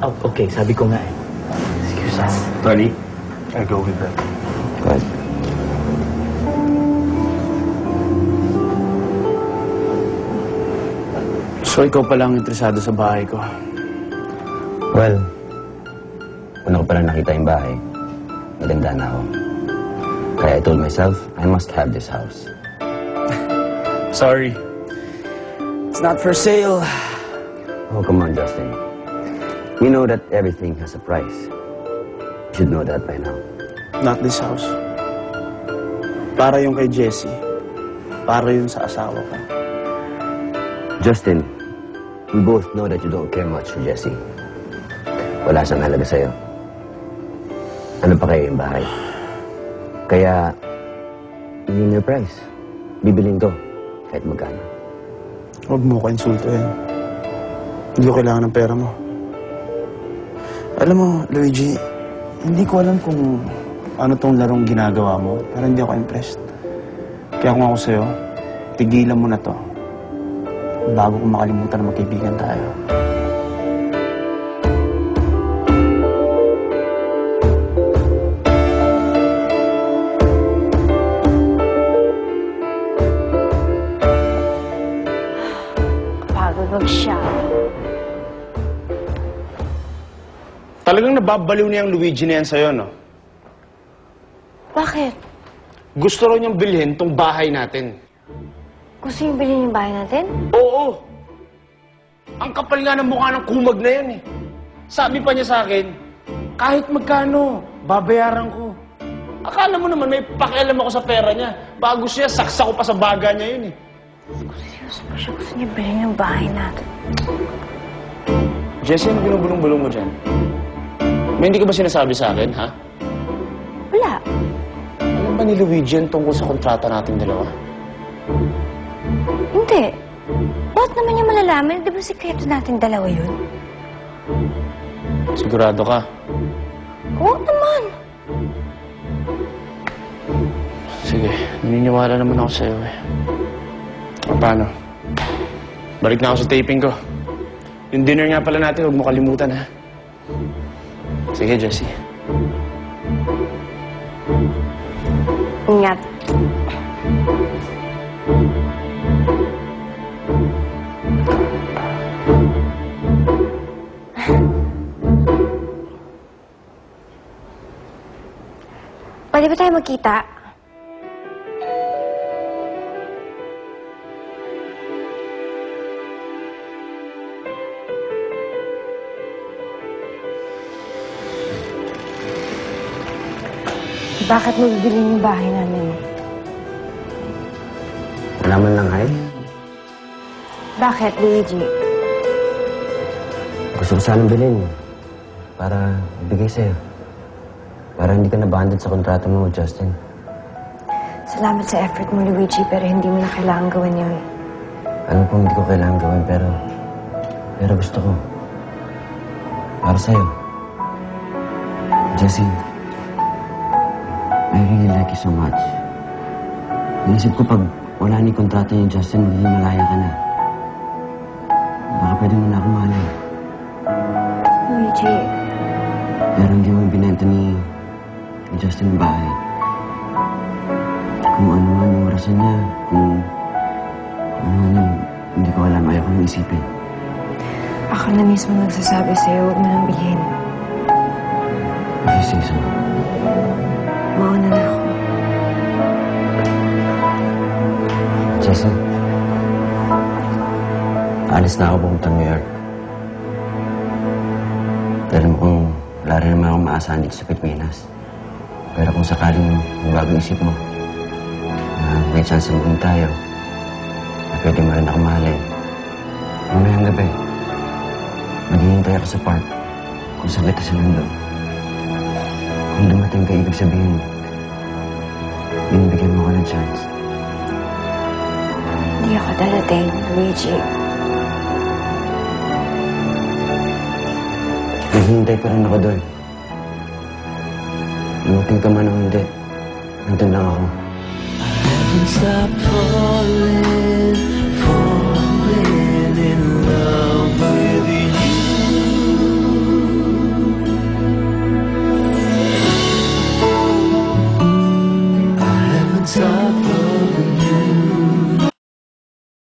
Oh, okay, sabi ko nga eh. Excuse us. Tony, I'll go with that. Go ahead. So, ikaw pala ang interesado sa bahay ko. Well, una ko pala nakita yung bahay. Naganda na ako. Kaya I told myself, I must have this house. Sorry. It's not for sale. Oh, come on, Justin. You know that everything has a price. You should know that by now. Not this house. Para yung kay Jessie. Para yun sa asawa ko. Justin, we both know that you don't care much for Jessie. Wala siyang halaga sa'yo. Ano pa kayo yung bahay? Kaya, yun your price. Bibilin ko, kahit magkano. Huwag mo ko insultuhin. Hindi ko kailangan ng pera mo. Alam mo, Luigi, hindi ko alam kung ano tong larong ginagawa mo, pero hindi ako impressed. Kaya kung ako sa'yo, tigilan mo na to bago ko makalimutan na magkaibigan tayo. Pagod mag-shop. Talagang nababaliw na yung Luigi na yan sa'yo, no? Bakit? Gusto raw niyang bilhin tong bahay natin. Gusto yung bilhin yung bahay natin? Oo! Ang kapal nga ng mukha ng kumag na yan, eh. Sabi pa niya sa akin, kahit magkano, babayaran ko. Akala mo naman may pakialam ako sa pera niya. Bago siya, saksa ko pa sa baga niya yun, eh. Seryoso pa siya. Gusto niya bilhin yung bahay natin. Jessie, ano binubulong-bulong mo dyan? May hindi ka ba sinasabi sa akin, ha? Wala. Alam ba ni Luigi yan tungkol sa kontrata nating dalawa? Hindi. Bakit naman niya malalaman? Di ba sikreto natin dalawa yun? Sigurado ka? Oo naman. Sige, naniniwala naman ako sa'yo, eh. O paano? Balik na ako sa taping ko. Yung dinner nga pala natin, huwag mo kalimutan, ha? Sige, Jessie. Ingat. Pwede ba tayo magkita? Bakit mo bibilin yung bahay namin? Wala man lang, hay? Bakit, Luigi? Gusto ko sanang bilhin. Para ibigay sa'yo. Para hindi ka nabanded sa kontrata mo, Justin. Salamat sa effort mo, Luigi, pero hindi mo na kailangan gawin yun. Alam ko hindi ko kailangan gawin, pero gusto ko. Para sa'yo. Jessie, I really like you so much. Naisip ko pag wala ni kontrata ni Justin, magiging malaya ka na. Baka pwede mo na ako mahalin. Luigi. Pero hindi mo binenta ni Justin ang bahay. Kung ano man yung rason niya, kung ano man, hindi ko alam, ayaw kong isipin. Ako na mismo nagsasabi sa'yo, huwag mo nang bilhin. Okay, sige. Mauna na ako. Jason, alis na ako pumunta New York. Dahil mo kung wala rin naman akong maasahan dito sa Pilipinas. Pero kung sakaling magbago isip mo, na may chance na maging tayo, na pwede mo rin ako mahalin. Mamayang gabi, maghihintay ako sa park kung saan kita sinundon. Kung dumating ka, ibig sabihin, binibigyan mo ko ng chance. Hindi ako darating, Luigi. Naghihintay pa rin ako doon. Dumating ka man o hindi, nandun lang ako. I haven't stopped falling.